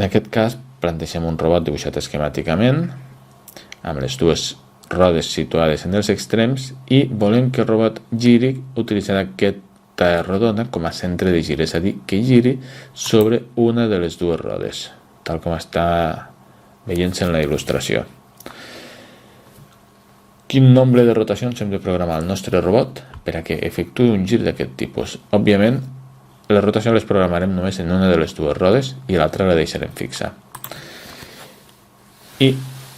En aquest cas, plantegem un robot dibuixat esquemàticament, amb les dues rodes situades en els extrems, i volem que el robot giri utilitzant aquesta rodona com a centre de gir, és a dir, que giri sobre una de les dues rodes, tal com està veient-se en la il·lustració. Quin nombre de rotacions hem de programar al nostre robot per a que efectuï un gir d'aquest tipus? Òbviament, les rotacions les programarem només en una de les dues rodes i l'altra la deixarem fixa. I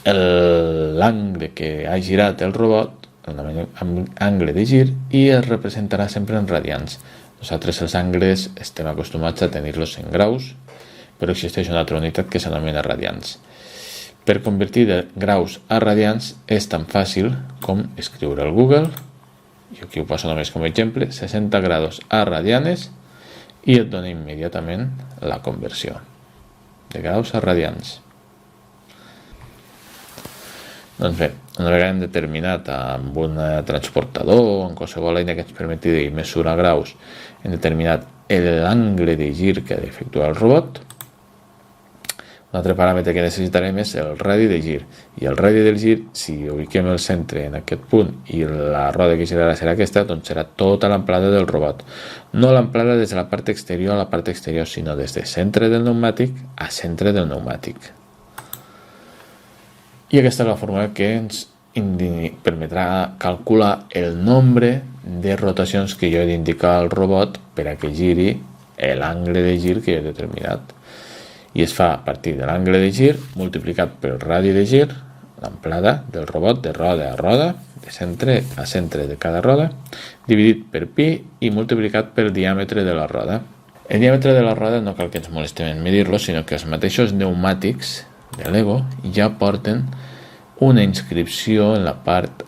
l'angle que ha girat el robot, l'angle de gir, i es representarà sempre en radians. Nosaltres els angles estem acostumats a tenir-los en graus, però existeix una altra unitat que s'anomena radians. Per convertir de graus a radians és tan fàcil com escriure al Google, jo aquí ho poso només com a exemple, 60 graus a radianes, i et dona immediatament la conversió de graus a radians. Doncs bé, una vegada hem determinat amb un transportador o en qualsevol eina que ens permeti mesurar graus, hem determinat l'angle de gir que ha d'efectuar el robot. Un altre paràmetre que necessitarem és el radi de gir. I el radi del gir, si ubiquem el centre en aquest punt i la roda que girarà serà aquesta, doncs serà tota l'amplada del robot. No l'amplada des de la part exterior a la part exterior, sinó des del centre del pneumàtic a centre del pneumàtic. I aquesta és la fórmula que ens permetrà calcular el nombre de rotacions que jo he d'indicar al robot per a que giri l'angle de gir que jo he determinat. I es fa a partir de l'angle de gir multiplicat pel radi de gir, l'amplada del robot de roda a roda, de centre a centre de cada roda, dividit per pi i multiplicat pel diàmetre de la roda. El diàmetre de la roda no cal que ens molestem en medir-lo, sinó que els mateixos pneumàtics de Lego ja porten una inscripció en la part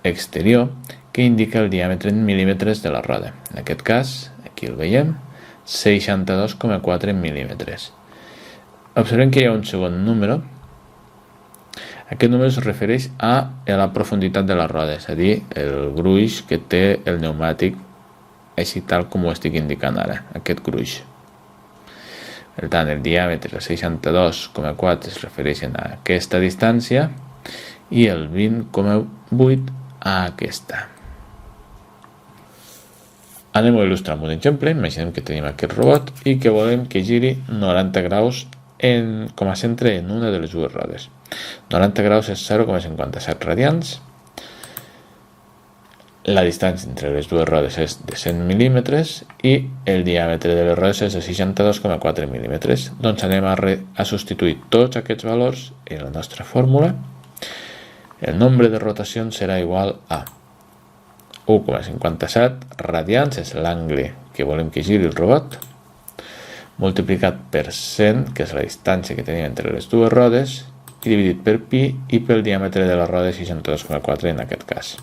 exterior que indica el diàmetre en mil·límetres de la roda. En aquest cas, aquí el veiem, 62,4 mil·límetres. Observem que hi ha un segon número. Aquest número es refereix a la profunditat de la roda, és a dir, el gruix que té el pneumàtic, així tal com ho estic indicant ara, aquest gruix. Per tant, el diàmetre 62,4 es refereixen a aquesta distància i el 20,8 a aquesta. Anem a il·lustrar amb un exemple. Imaginem que tenim aquest robot i que volem que giri 90 graus com a centre en una de les dues rodes. 90 graus és 0,57 radians. La distància entre les dues rodes és de 100 mil·límetres i el diàmetre de les rodes és de 62,4 mil·límetres. Doncs anem a substituir tots aquests valors en la nostra fórmula. El nombre de rotacions serà igual a 1,57 radians, és l'angle que volem que giri el robot, multiplicat per 100, que és la distància que tenim entre les dues rodes, i dividit per pi i pel diàmetre de la roda 62,4 en aquest cas.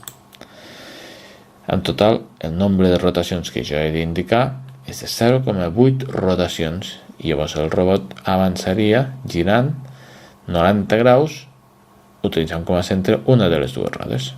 En total, el nombre de rotacions que jo he d'indicar és de 0,8 rotacions i llavors el robot avançaria girant 90 graus utilitzant com a centre una de les dues rodes.